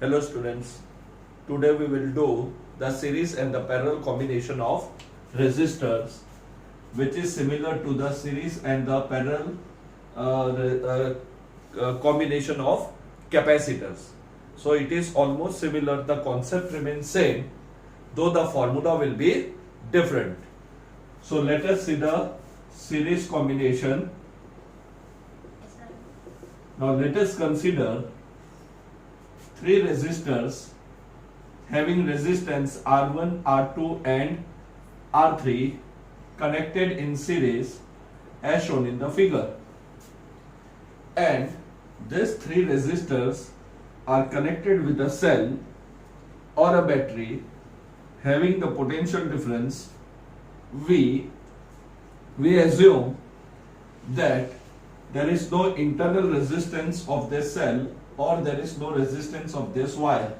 Hello students, today we will do the series and the parallel combination of resistors, which is similar to the series and the parallel combination of capacitors. So it is almost similar, the concept remains same, though the formula will be different. So let us see the series combination. Now let us consider three resistors having resistance R1, R2 and R3 connected in series as shown in the figure. And these three resistors are connected with a cell or a battery having the potential difference V. We assume that there is no internal resistance of this cell or there is no resistance of this wire.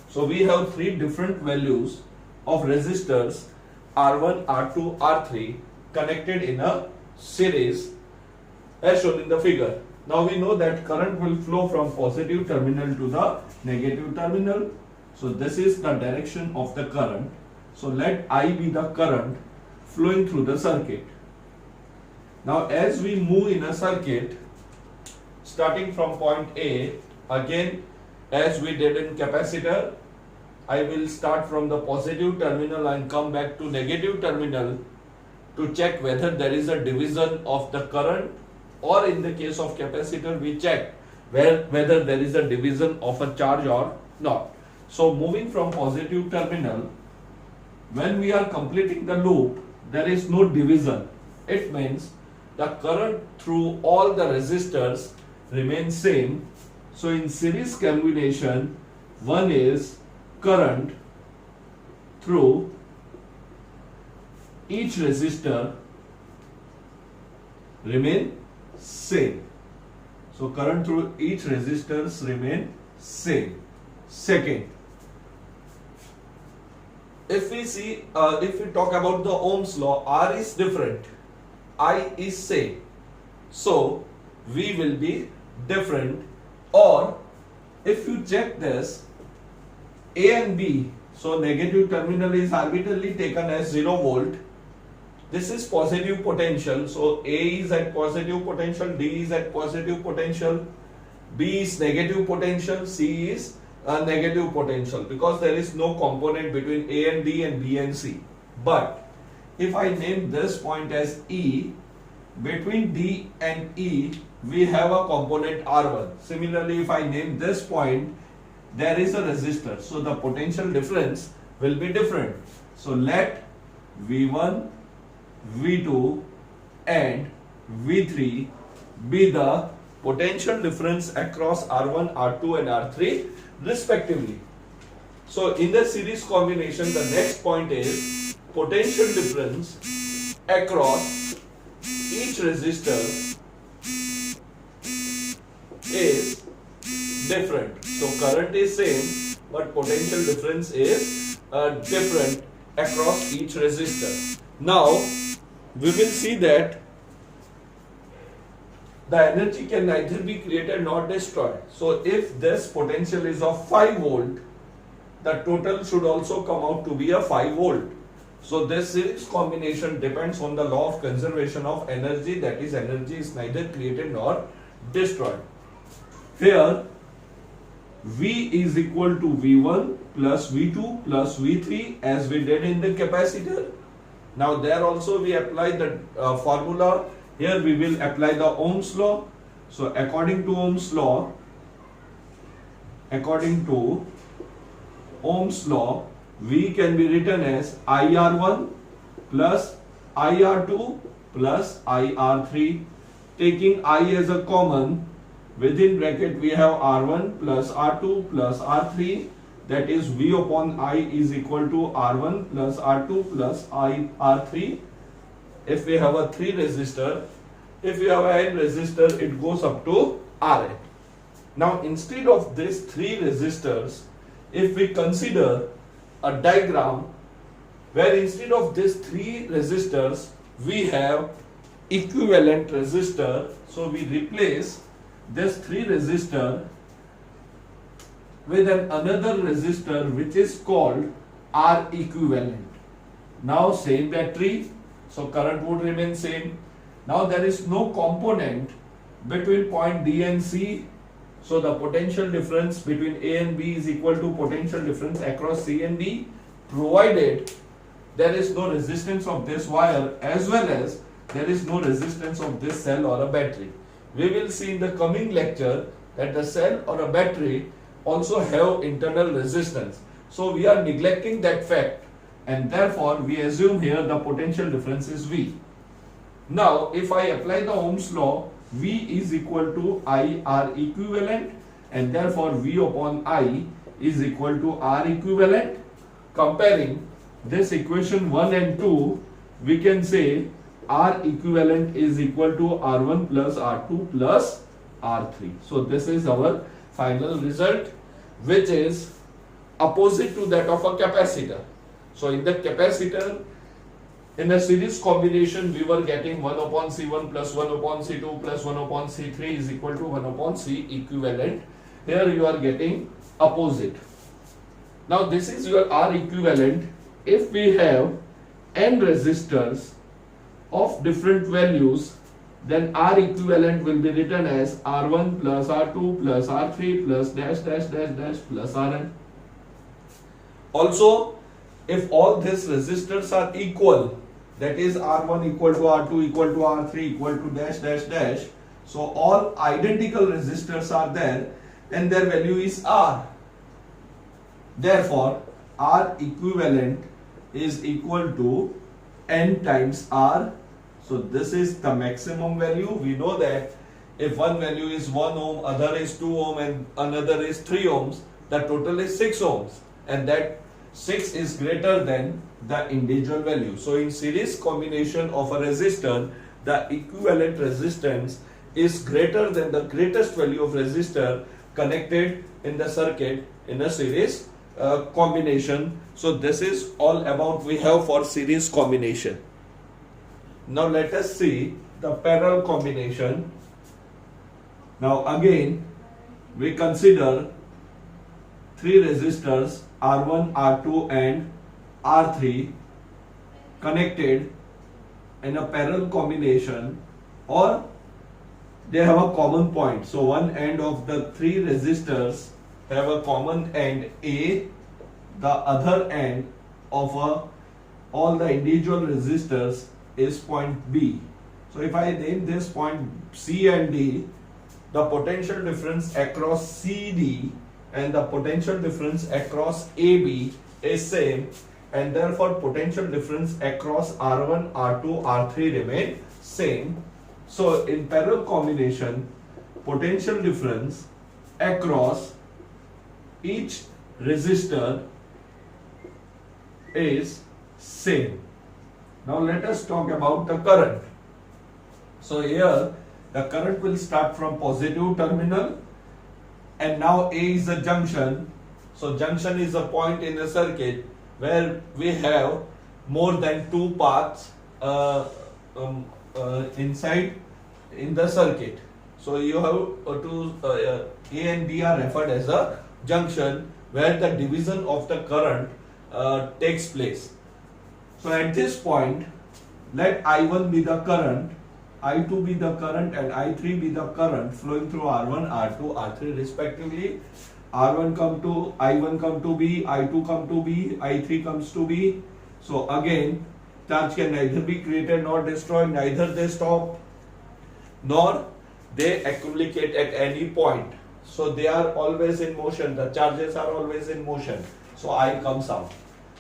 So we have three different values of resistors R1, R2, R3 connected in a series as shown in the figure. Now we know that current will flow from positive terminal to the negative terminal. So this is the direction of the current. So let I be the current flowing through the circuit. Now as we move in a circuit, starting from point A, again as we did in capacitor, I will start from the positive terminal and come back to negative terminal to check whether there is a division of the current, or in the case of capacitor we check whether there is a division of a charge or not. So moving from positive terminal, when we are completing the loop, there is no division. It means the current through all the resistors remains same. So in series combination, one is current through each resistor remain same. So current through each resistors remain same. Second, if we talk about the Ohm's law, R is different, I is same. So V will be different. Or if you check this, A and B, so negative terminal is arbitrarily taken as 0 volt. This is positive potential. So A is at positive potential, D is at positive potential, B is negative potential, C is a negative potential, because there is no component between A and D and B and C. But if I name this point as E, between D and E we have a component R1. Similarly, if I name this point, there is a resistor, so the potential difference will be different. So let V1, V2 and V3 be the potential difference across R1, R2 and R3 respectively. So in the series combination, the next point is potential difference across each resistor is different. So current is same, but potential difference is different across each resistor. Now we will see that the energy can neither be created nor destroyed. So if this potential is of 5 volt, the total should also come out to be a 5 volt. So this series combination depends on the law of conservation of energy, that is, energy is neither created nor destroyed. Here V is equal to V1 plus V2 plus V3 as we did in the capacitor. Now there also we apply the formula. Here we will apply the Ohm's law. So according to Ohm's law, V can be written as IR1 plus IR2 plus IR3. Taking I as a common, within bracket we have R1 plus R2 plus R3, that is V upon I is equal to R1 plus R2 plus R3. If we have a 3 resistor, if we have a n resistor, it goes up to Rn. Now instead of these 3 resistors, if we consider a diagram where instead of these 3 resistors we have equivalent resistor, so we replace this 3 resistor with another resistor which is called R equivalent. Now same battery, so current would remain same. Now there is no component between point D and C, so the potential difference between A and B is equal to potential difference across C and D, provided there is no resistance of this wire as well as there is no resistance of this cell or a battery. We will see in the coming lecture that the cell or a battery also have internal resistance. So we are neglecting that fact, and therefore we assume here the potential difference is V. Now if I apply the Ohm's law, V is equal to I R equivalent, and therefore V upon I is equal to R equivalent. Comparing this equation 1 and 2, we can say R equivalent is equal to R1 plus R2 plus R3. So this is our final result, which is opposite to that of a capacitor. So in the capacitor, in a series combination, we were getting 1 upon C1 plus 1 upon C2 plus 1 upon C3 is equal to 1 upon C equivalent. Here you are getting opposite. Now this is your R equivalent. If we have n resistors of different values, then R equivalent will be written as R1 plus R2 plus R3 plus dash dash dash dash plus Rn. Also, if all these resistors are equal, that is R1 equal to R2 equal to R3 equal to dash dash dash, so all identical resistors are there, then their value is R. Therefore, R equivalent is equal to n times R. So this is the maximum value. We know that if one value is 1 ohm, other is 2 ohm and another is 3 ohms, the total is 6 ohms, and that 6 is greater than the individual value. So in series combination of a resistor, the equivalent resistance is greater than the greatest value of resistor connected in the circuit in a series combination. So this is all about we have for series combination. Now let us see the parallel combination. Now again we consider three resistors R1, R2 and R3 connected in a parallel combination, or they have a common point. So one end of the three resistors have a common end A, the other end of all the individual resistors is point B. So if I name this point C and D, the potential difference across CD and the potential difference across AB is same, and therefore potential difference across R1, R2, R3 remain same. So in parallel combination, potential difference across each resistor is same. Now let us talk about the current. So here the current will start from positive terminal, and now A is a junction. So junction is a point in a circuit where we have more than two paths inside in the circuit. So you have A and B are referred as a junction where the division of the current takes place. So at this point, let I1 be the current, I2 be the current and I3 be the current flowing through R1, R2, R3 respectively. R1 come to, I1 come to B, I2 come to B, I3 comes to B. So again, charge can neither be created nor destroyed, neither they stop nor they accumulate at any point. So they are always in motion, the charges are always in motion. So I comes out.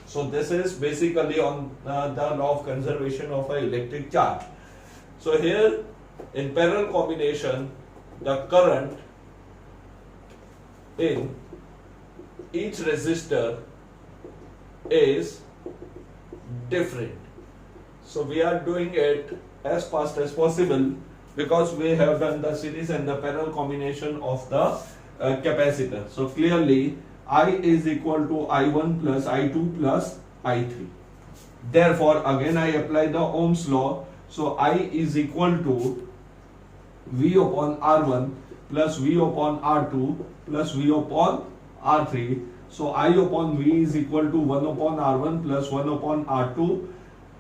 So this is basically on the law of conservation of an electric charge. So here in parallel combination, the current in each resistor is different. So we are doing it as fast as possible because we have done the series and the parallel combination of the capacitor. So clearly I is equal to I1 plus I2 plus I3. Therefore again I apply the Ohm's law. So I is equal to V upon R1 plus V upon R2 plus V upon R3. So I upon V is equal to 1 upon R1 plus 1 upon R2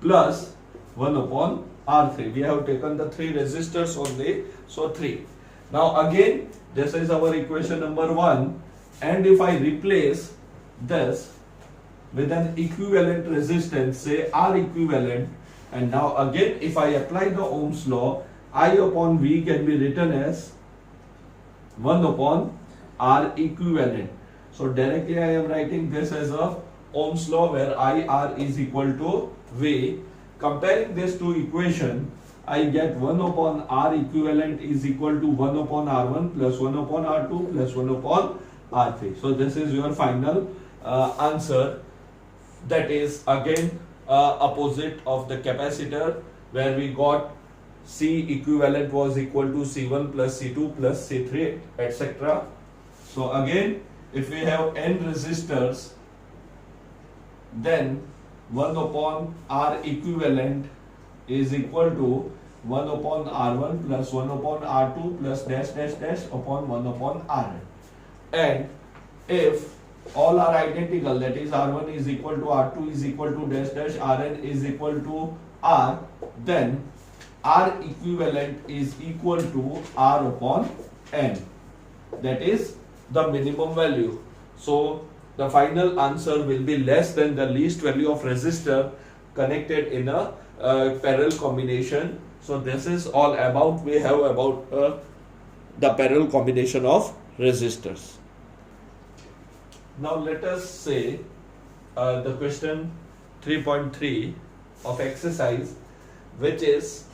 plus 1 upon R3. We have taken the three resistors only, so 3. Now again, this is our equation number 1, and if I replace this with an equivalent resistance, say R equivalent, and now again if I apply the Ohm's law, I upon V can be written as 1 upon R equivalent. So directly I am writing this as a Ohm's law where IR is equal to V. Comparing these two equation, I get 1 upon R equivalent is equal to 1 upon R1 plus 1 upon R2 plus 1 upon R3. So this is your final answer. That is again opposite of the capacitor, where we got C equivalent was equal to C1 plus C2 plus C3, etc. So again, if we have n resistors, then 1 upon R equivalent is equal to 1 upon R1 plus 1 upon R2 plus dash dash dash upon 1 upon Rn. And if all are identical, that is R1 is equal to R2 is equal to dash dash Rn is equal to R, then R equivalent is equal to R upon N. That is the minimum value. So the final answer will be less than the least value of resistor connected in a parallel combination. So this is all about, we have about the parallel combination of resistors. Now let us say the question 3.3 of exercise, which is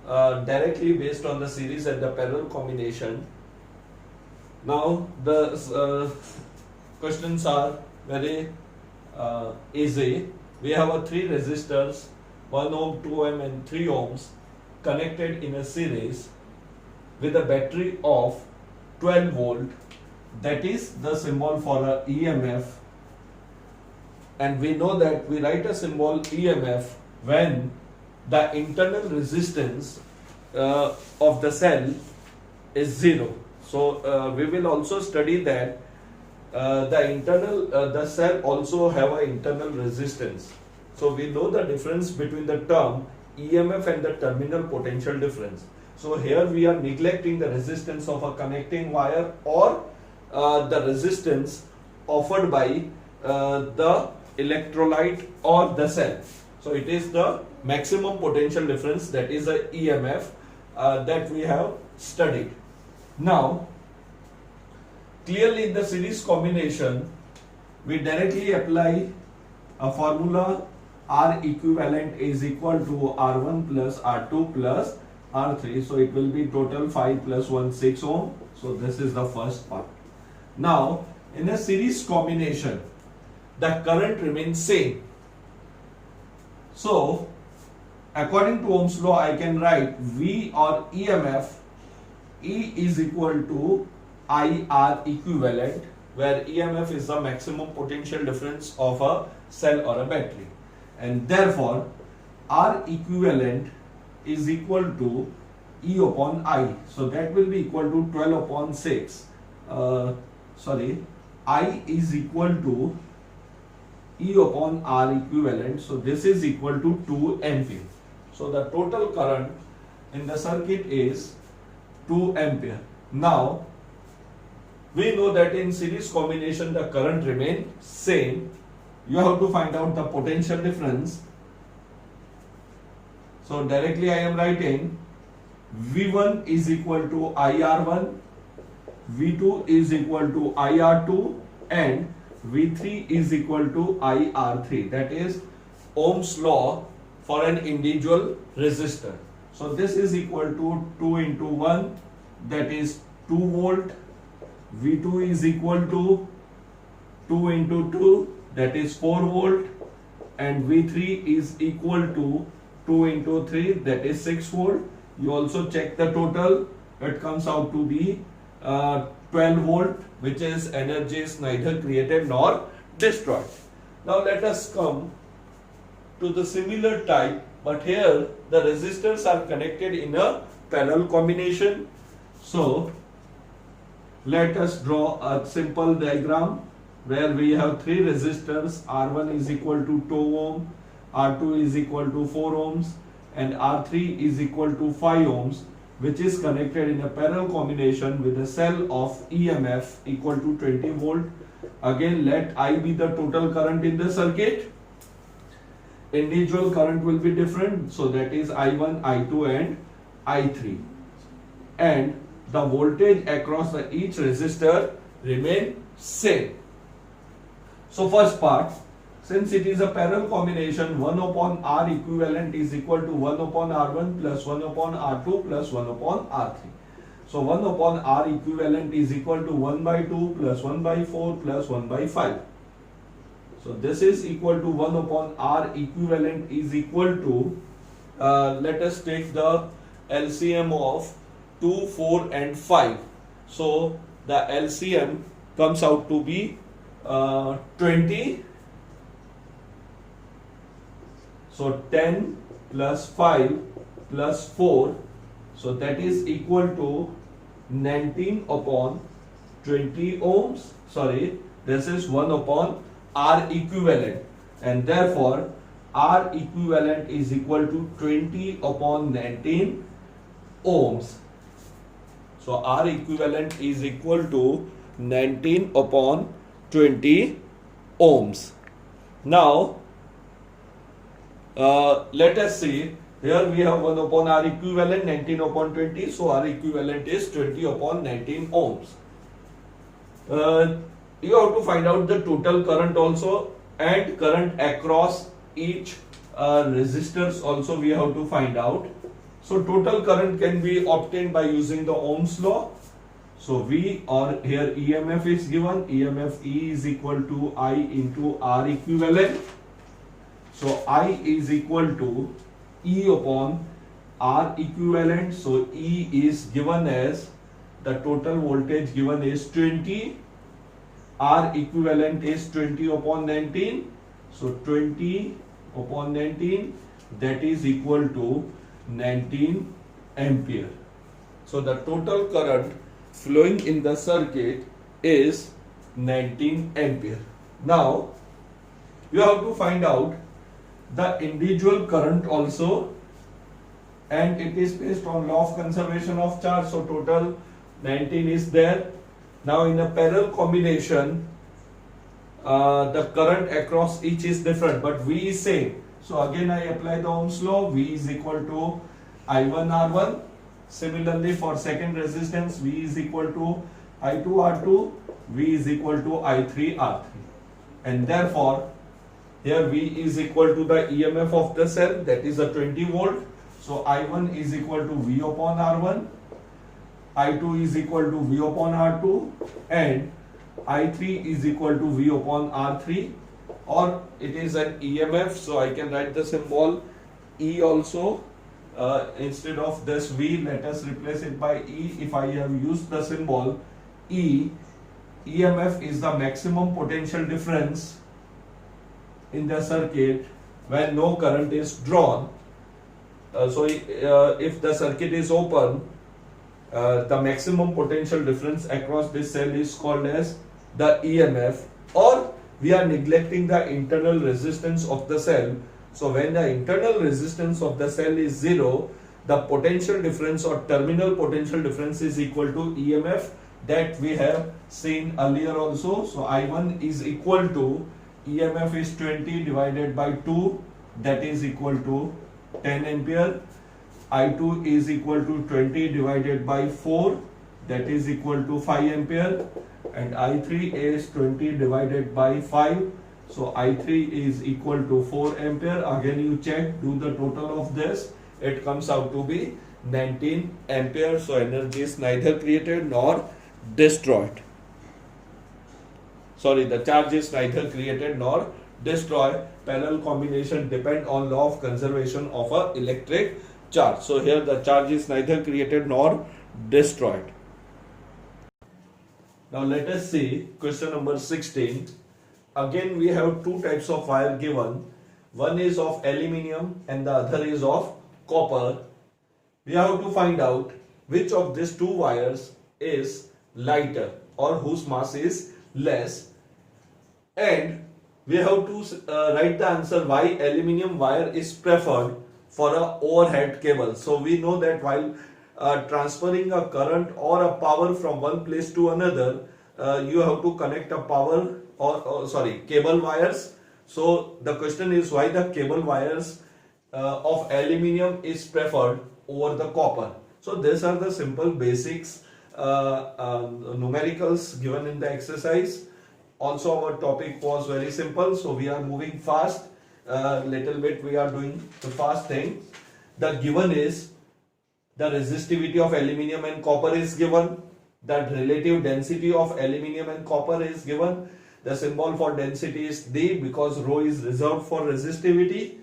directly based on the series and the parallel combination. Now the questions are very easy. We have three resistors, 1 ohm, 2 ohm and 3 ohms connected in a series with a battery of 12 volt. That is the symbol for a EMF, and we know that we write a symbol EMF when the internal resistance of the cell is 0. So we will also study that the cell also have an internal resistance. So we know the difference between the term EMF and the terminal potential difference. So here we are neglecting the resistance of a connecting wire or the resistance offered by the electrolyte or the cell. So it is the maximum potential difference, that is the EMF that we have studied. Now clearly in the series combination we directly apply a formula. R equivalent is equal to R1 plus R2 plus R3. So it will be total 5 plus 1 6 ohm. So this is the first part. Now in a series combination the current remains same. So according to Ohm's law I can write V or EMF, E is equal to IR equivalent, where EMF is the maximum potential difference of a cell or a battery, and therefore R equivalent is equal to E upon I. So that will be equal to 12 upon 6. I is equal to E upon R equivalent. So this is equal to 2 ampere. So the total current in the circuit is 2 ampere. Now we know that in series combination the current remain same. You have to find out the potential difference. So directly I am writing V1 is equal to IR1, V2 is equal to IR2 and V3 is equal to IR3. That is Ohm's law for an individual resistor. So this is equal to 2 into 1, that is 2 volt. V2 is equal to 2 into 2, that is 4 volt, and V3 is equal to 2 into 3, that is 6 volt. You also check the total, it comes out to be 12 volt, which is energy is neither created nor destroyed. Now let us come to the similar type, but here the resistors are connected in a parallel combination. So let us draw a simple diagram where we have three resistors. R1 is equal to 2 ohm, R2 is equal to 4 ohms, and R3 is equal to 5 ohms, which is connected in a parallel combination with a cell of EMF equal to 20 volt. Again, let I be the total current in the circuit. Individual current will be different, so that is I1, I2 and I3, and the voltage across each resistor remain same. So first part, since it is a parallel combination, 1 upon R equivalent is equal to 1 upon R1 plus 1 upon R2 plus 1 upon R3. So 1 upon R equivalent is equal to 1 by 2 plus 1 by 4 plus 1 by 5. So this is equal to 1 upon R equivalent is equal to, let us take the LCM of 2, 4 and 5. So the LCM comes out to be 20. So 10 plus 5 plus 4. So that is equal to 19 upon 20 ohms. Sorry, this is 1 upon R equivalent, and therefore R equivalent is equal to 20 upon 19 ohms. So R equivalent is equal to 19 upon 20 ohms. Now let us see, here we have 1 upon R equivalent, 19 upon 20, so R equivalent is 20 upon 19 ohms. You have to find out the total current also, and current across each resistors also we have to find out. So total current can be obtained by using the Ohm's law. So V, or here EMF is given, EMF E is equal to I into R equivalent. So I is equal to E upon R equivalent. So E is given as, the total voltage given is 20. R equivalent is 20 upon 19. So 20 upon 19, that is equal to 19 ampere. So the total current flowing in the circuit is 19 ampere. Now you have to find out the individual current also, and it is based on law of conservation of charge. So total 19 is there. Now in a parallel combination, the current across each is different, but V is same. So again I apply the Ohm's law. V is equal to I1 R1. Similarly for second resistance, V is equal to I2 R2. V is equal to I3 R3. And therefore here V is equal to the EMF of the cell, that is a 20 volt. So I1 is equal to V upon R1. I2 is equal to V upon R2, and I3 is equal to V upon R3, or it is an EMF, so I can write the symbol E also. Instead of this V, let us replace it by E. If I have used the symbol E, EMF is the maximum potential difference in the circuit when no current is drawn. If the circuit is open, the maximum potential difference across this cell is called as the EMF, or we are neglecting the internal resistance of the cell. So when the internal resistance of the cell is 0, the potential difference or terminal potential difference is equal to EMF, that we have seen earlier also. So I1 is equal to, EMF is 20 divided by 2, that is equal to 10 ampere. I2 is equal to 20 divided by 4, that is equal to 5 ampere, and I3 is 20 divided by 5, so I3 is equal to 4 ampere. Again you check, do the total of this, it comes out to be 19 ampere. So energy is neither created nor destroyed. Sorry, the charge is neither created nor destroyed. Parallel combination depend on law of conservation of a electric charge. So here the charge is neither created nor destroyed. Now let us see question number 16. Again we have two types of wire given. One is of aluminium and the other is of copper. We have to find out which of these two wires is lighter or whose mass is less. And we have to write the answer why aluminum wire is preferred for a overhead cable. So we know that while transferring a current or a power from one place to another, you have to connect a power or sorry, cable wires. So the question is why the cable wires of aluminum is preferred over the copper. So these are the simple basics numericals given in the exercise. Also our topic was very simple, so we are moving fast. Little bit we are doing the fast thing. The given is the resistivity of aluminum and copper is given. The relative density of aluminum and copper is given. The symbol for density is D because rho is reserved for resistivity.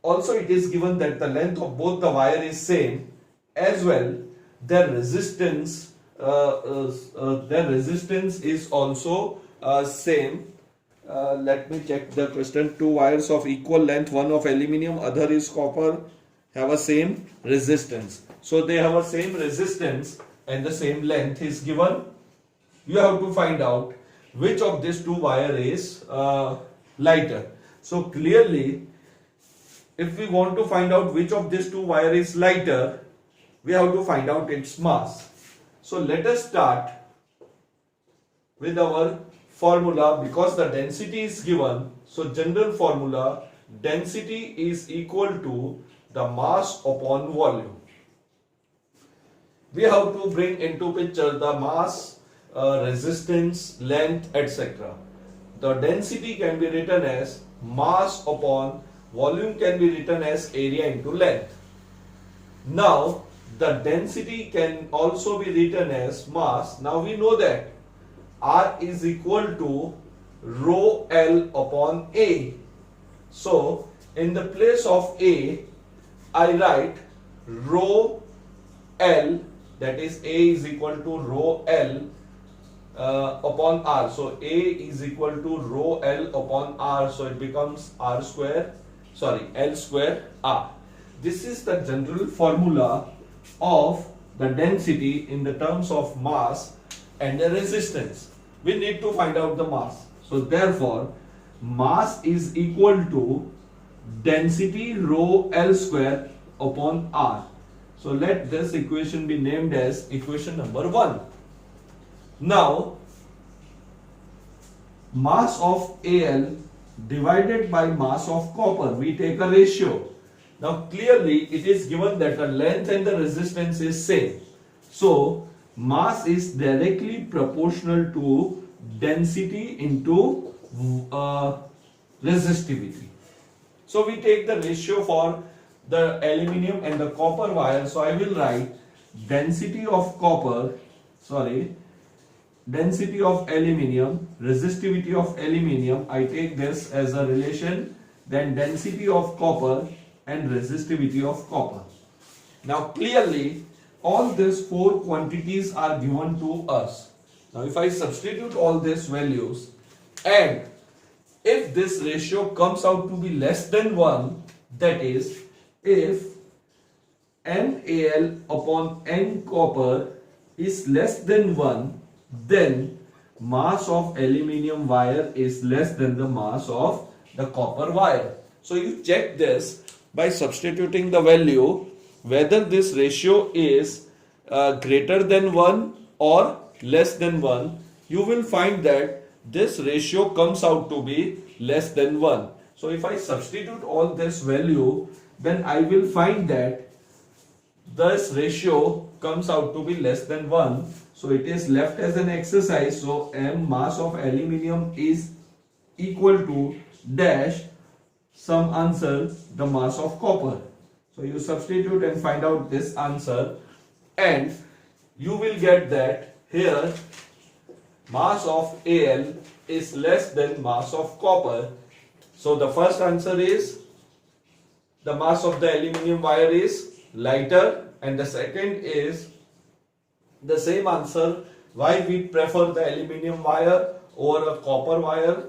Also it is given that the length of both the wire is same, as well their resistance is also same. Let me check the question. Two wires of equal length, one of aluminum, other is copper, have a same resistance. So they have a same resistance and the same length is given. You have to find out which of these two wire is lighter. So clearly, if we want to find out which of these two wire is lighter, we have to find out its mass. So let us start with our formula. Because the density is given, so general formula, density is equal to the mass upon volume. We have to bring into picture the mass, resistance, length, etc. The density can be written as mass upon volume, can be written as area into length. Now the density can also be written as mass. Now we know that R is equal to rho L upon A. So in the place of A, I write rho L, that is A is equal to rho L upon R. So A is equal to rho L upon R. So it becomes R square, sorry, L square R. This is the general formula of the density in the terms of mass and the resistance. We need to find out the mass. So therefore, mass is equal to density rho L square upon R. So let this equation be named as equation number 1. Now, mass of Al divided by mass of copper, we take a ratio. Now clearly it is given that the length and the resistance is same. So mass is directly proportional to density into resistivity. So we take the ratio for the aluminium and the copper wire. So I will write density of copper, density of aluminium, resistivity of aluminium. I take this as a relation, then density of copper and resistivity of copper. Now clearly all these four quantities are given to us. Now if I substitute all these values, and if this ratio comes out to be less than 1, that is if NaL upon N copper is less than 1, then mass of aluminium wire is less than the mass of the copper wire. So you check this by substituting the value whether this ratio is greater than 1 or less than 1. You will find that this ratio comes out to be less than 1. So if I substitute all this value, then I will find that this ratio comes out to be less than 1. So it is left as an exercise. So M mass of aluminium is equal to dash some answer, the mass of copper. So you substitute and find out this answer, and you will get that here mass of Al is less than mass of copper. So the first answer is the mass of the aluminium wire is lighter, and the second is the same answer why we prefer the aluminium wire over a copper wire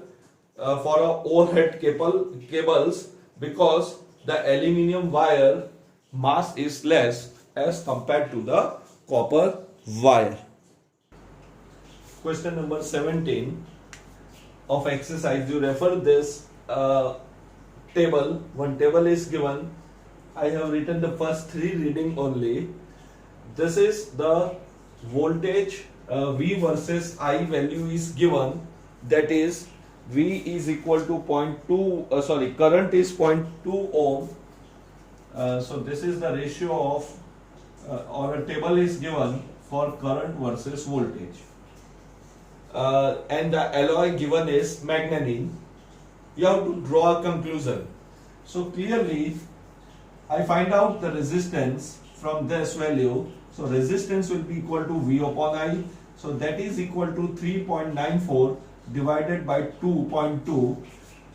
for our overhead cables, because the aluminium wire mass is less as compared to the copper wire. question number 17 of exercise. You refer this table. One table is given. I have written the first three reading only. This is the voltage V versus I value is given. That is V is equal to 0.2. Current is 0.2 ohm. So this is the ratio of or a table is given for current versus voltage. And the alloy given is manganese. You have to draw a conclusion. So clearly, I find out the resistance from this value. So resistance will be equal to V upon I. So that is equal to 3.94 divided by 2.2.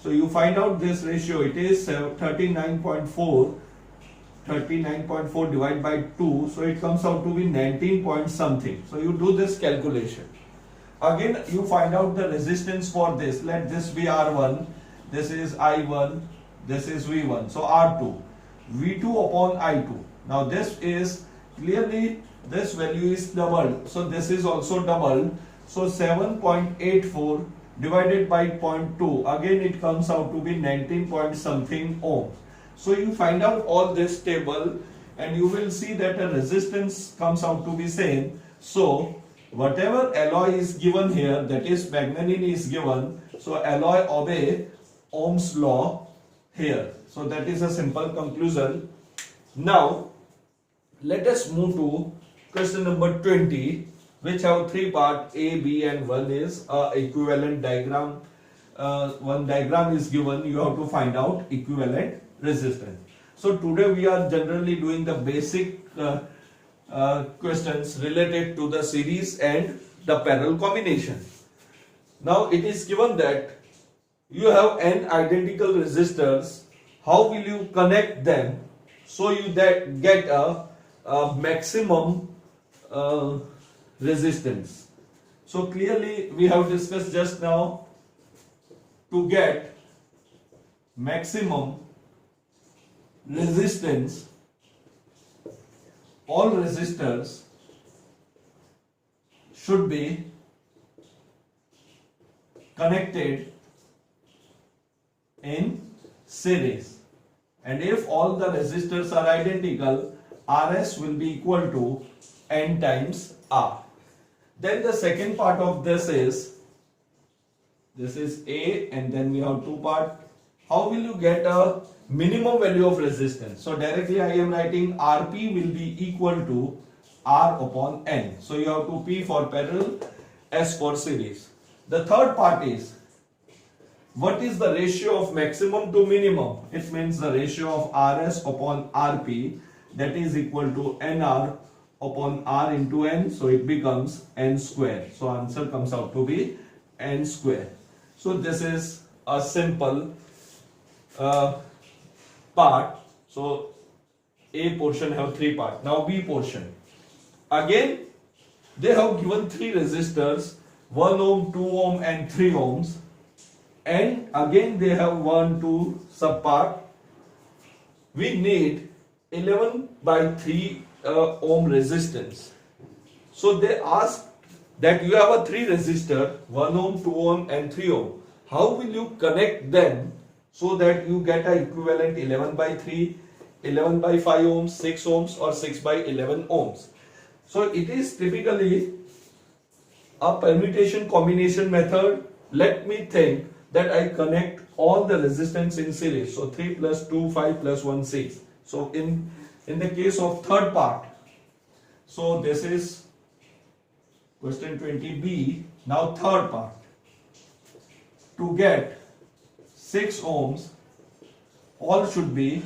So you find out this ratio. It is 39.4. 39.4 divided by 2. So it comes out to be 19 point something. So you do this calculation. Again, you find out the resistance for this. Let this be R1. This is I1. This is V1. So R2. V2 upon I2. Now this is clearly this value is doubled. So this is also doubled. So 7.84 divided by 0.2. Again it comes out to be 19 point something ohm. So you find out all this table and you will see that the resistance comes out to be same. So whatever alloy is given here, that is manganese is given. So alloy obey Ohm's law here. So that is a simple conclusion. Now let us move to question number 20, which have three parts A, B and one is equivalent diagram. One diagram is given. You have to find out equivalent resistance. So today we are generally doing the basic questions related to the series and the parallel combination. Now it is given that you have n identical resistors. How will you connect them so you that get a maximum resistance? So clearly we have discussed just now, to get maximum resistance, all resistors should be connected in series, and if all the resistors are identical, RS will be equal to N times R. Then the second part of this is A, and then we have two parts. How will you get a minimum value of resistance? So directly I am writing Rp will be equal to R upon N. So you have to P for parallel, S for series. The third part is, what is the ratio of maximum to minimum? It means the ratio of Rs upon Rp, that is equal to Nr upon R into N. So it becomes N square. So answer comes out to be N square. So this is a simple part. So A portion have three parts. Now B portion. Again, they have given three resistors, 1 ohm, 2 ohm and 3 ohms. And again they have 1, 2 subpart. We need 11 by 3 ohm resistance. So they ask that you have a 3 resistor, 1 ohm, 2 ohm and 3 ohm. How will you connect them so that you get a equivalent 11 by 3, 11 by 5 ohms, 6 ohms or 6 by 11 ohms? So it is typically a permutation combination method. Let me think that I connect all the resistance in series. So 3 plus 2, 5 plus 1, 6. So in the case of third part, so this is question 20b. Now third part. To get 6 ohms, all should be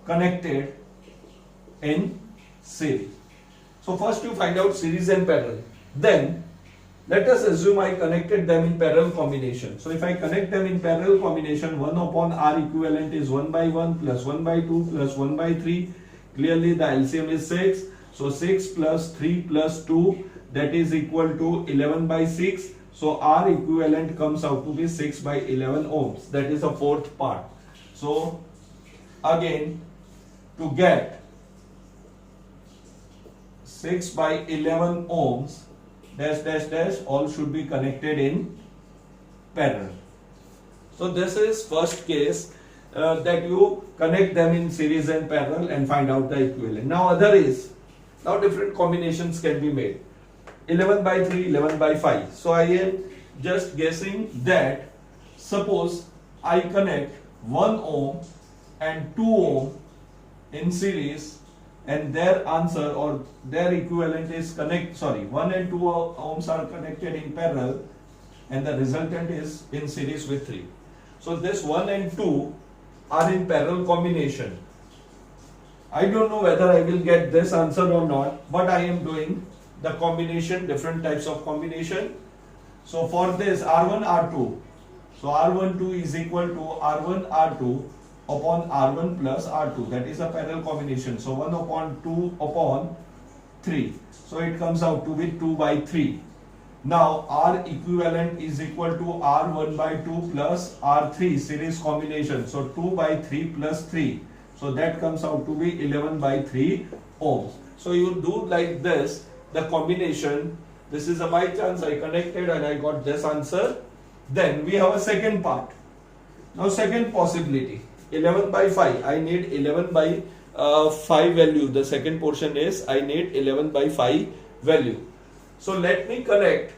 connected in series. So first you find out series and parallel. Then let us assume I connected them in parallel combination. So if I connect them in parallel combination, 1 upon R equivalent is 1 by 1 plus 1 by 2 plus 1 by 3. Clearly the LCM is 6. So 6 plus 3 plus 2, that is equal to 11 by 6. So R equivalent comes out to be 6 by 11 ohms. That is the fourth part. So again, to get 6 by 11 ohms dash dash dash all should be connected in parallel. So this is first case that you connect them in series and parallel and find out the equivalent. Now other is, now different combinations can be made. 11 by 3, 11 by 5. So I am just guessing that suppose I connect 1 ohm and 2 ohm in series and their answer or their equivalent is 1 and 2 ohms are connected in parallel and the resultant is in series with 3. So this 1 and 2 are in parallel combination. I don't know whether I will get this answer or not, but I am doing the combination, different types of combination. So for this R1 R2, so R12 is equal to R1 R2 upon R1 plus R2, that is a parallel combination. So 1 upon 2 upon 3, so it comes out to be 2 by 3. Now R equivalent is equal to R1 by 2 plus R3 series combination. So 2 by 3 plus 3. So that comes out to be 11 by 3 ohms. So you do like this, the combination. This is a by chance I connected and I got this answer. Then we have a second part. Now second possibility, 11 by 5. I need 11 by 5 value. The second portion is I need 11 by 5 value. So let me connect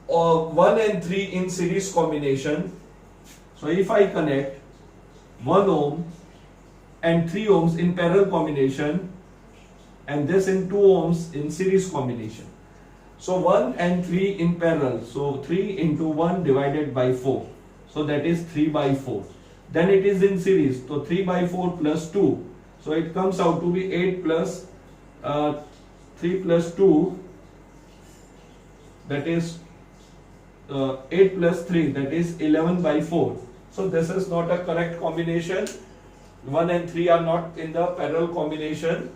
1 and 3 in series combination. So if I connect 1 ohm and 3 ohms in parallel combination and this in 2 ohms in series combination. So 1 and 3 in parallel. So 3 into 1 divided by 4. So that is 3 by 4. Then it is in series. So 3 by 4 plus 2. So it comes out to be 8 plus 3 plus 2, that is 8 plus 3, that is 11 by 4. So this is not a correct combination. 1 and 3 are not in the parallel combination.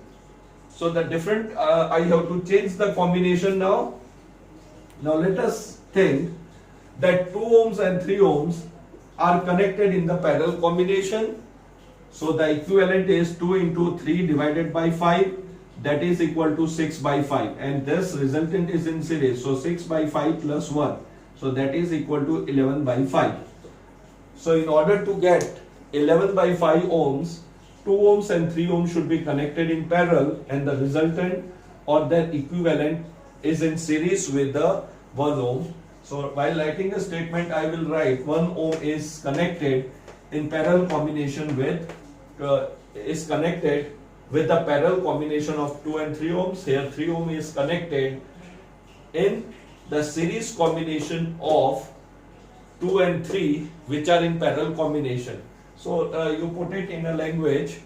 So the different, I have to change the combination now. Now let us think that 2 ohms and 3 ohms are connected in the parallel combination. So the equivalent is 2 into 3 divided by 5. That is equal to 6 by 5 and this resultant is in series. So 6 by 5 plus 1. So that is equal to 11 by 5. So in order to get 11 by 5 ohms, 2 ohms and 3 ohms should be connected in parallel and the resultant or their equivalent is in series with the 1 ohm. So while writing a statement, I will write 1 ohm is connected in parallel combination with with the parallel combination of 2 and 3 ohms. Here 3 ohm is connected in the series combination of 2 and 3 which are in parallel combination. So you put it in a language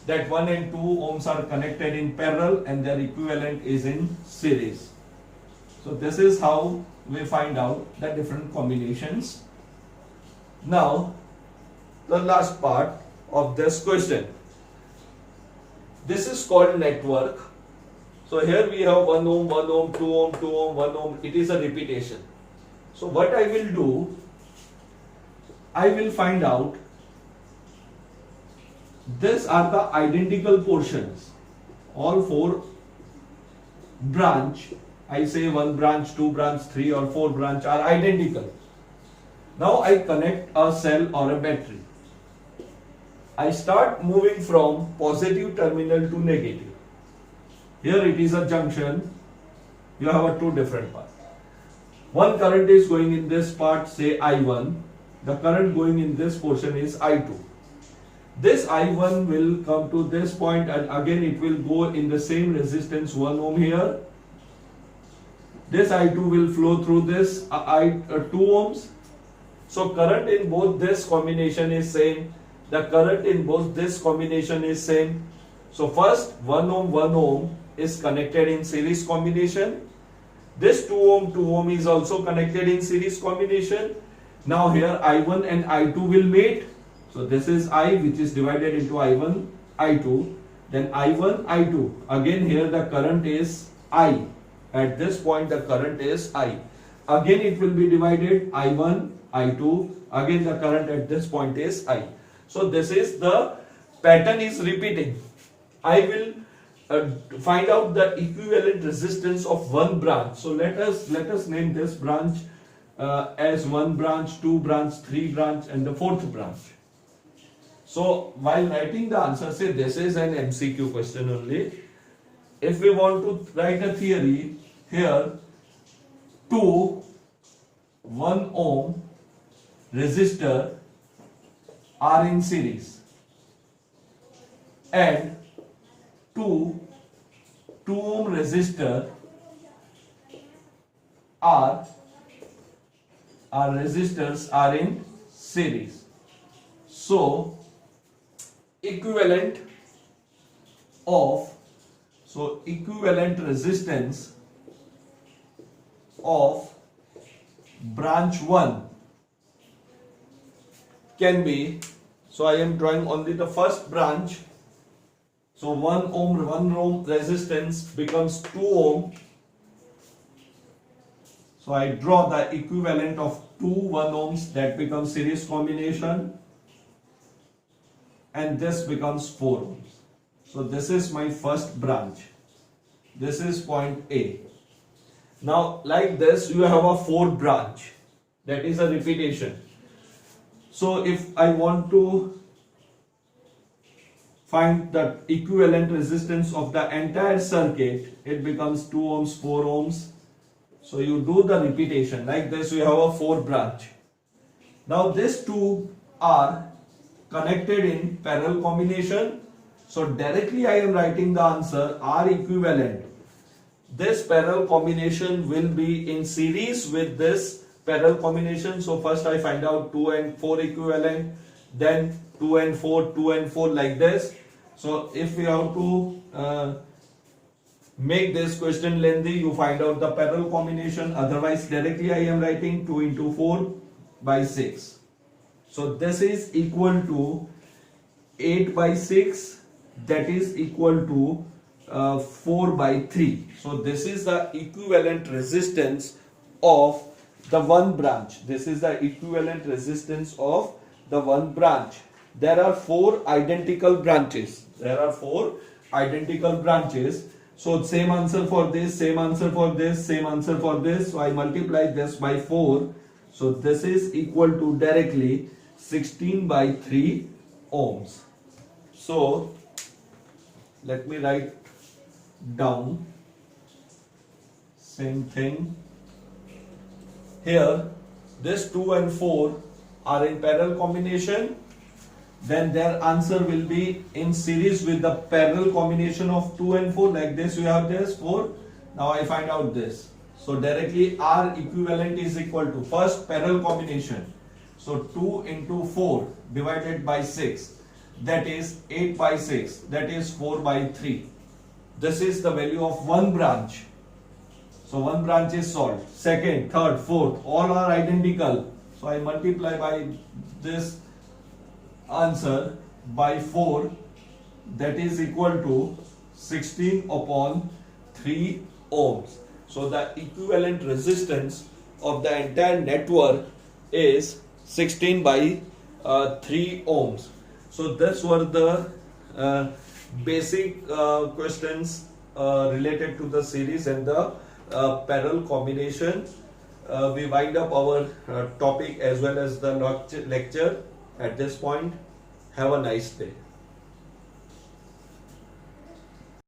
that 1 and 2 ohms are connected in parallel and their equivalent is in series. So this is how we find out the different combinations. Now the last part of this question. This is called network. So here we have 1 ohm, 1 ohm, 2 ohm, 2 ohm, 1 ohm. It is a repetition. So what I will do, I will find out these are the identical portions. All 4 branch, I say 1 branch, 2 branch, 3 or 4 branch are identical. Now I connect a cell or a battery. I start moving from positive terminal to negative. Here it is a junction. You have a 2 different paths. One current is going in this part, say I1. The current going in this portion is I2. This I1 will come to this point and again it will go in the same resistance 1 ohm here. This I2 will flow through this 2 ohms. So current in both this combination is same. The current in both this combination is same. So first 1 ohm is connected in series combination. This 2 ohm is also connected in series combination. Now here I1 and I2 will meet. So this is I which is divided into I1, I2. Then I1, I2. Again here the current is I. At this point the current is I. Again it will be divided I1, I2. Again the current at this point is I. So this is the pattern is repeating. I will find out the equivalent resistance of one branch. So let us name this branch as 1 branch, 2 branch, 3 branch, and the 4th branch. So while writing the answer, say this is an MCQ question only. If we want to write a theory here, 2 1 ohm resistor are in series and 2 ohm resistor resistors are in series. So equivalent resistance of branch 1 can be, so I am drawing only the first branch. So 1 ohm resistance becomes 2 ohm. So I draw the equivalent of 2 1 ohms, that becomes series combination, and this becomes 4 ohms. So this is my first branch. This is point A. Now like this you have a 4th branch, that is a repetition. So if I want to find the equivalent resistance of the entire circuit, it becomes 2 ohms, 4 ohms. So you do the repetition. Like this you have a 4th branch. Now these two are connected in parallel combination. So directly I am writing the answer R equivalent. This parallel combination will be in series with this parallel combination. So first I find out 2 and 4 equivalent, then 2 and 4, 2 and 4, like this. So if we have to make this question lengthy, you find out the parallel combination. Otherwise directly I am writing 2 into 4 by 6. So this is equal to 8 by 6, that is equal to 4 by 3. So this is the equivalent resistance of the one branch. This is the equivalent resistance of the one branch. There are 4 identical branches. So same answer for this, same answer for this, same answer for this. So I multiply this by 4. So this is equal to directly 16 by 3 ohms. So let me write down same thing. Here this 2 and 4 are in parallel combination, then their answer will be in series with the parallel combination of 2 and 4. Like this you have this 4. Now I find out this. So directly R equivalent is equal to first parallel combination. So 2 into 4 divided by 6, that is 8 by 6, that is 4 by 3. This is the value of one branch. So one branch is solved. Second, third, fourth, all are identical. So I multiply by this answer by 4, that is equal to 16 upon 3 ohms. So the equivalent resistance of the entire network is 16 by 3 ohms. So this were the basic questions related to the series and the parallel combination. We wind up our topic as well as the lecture at this point. Have a nice day.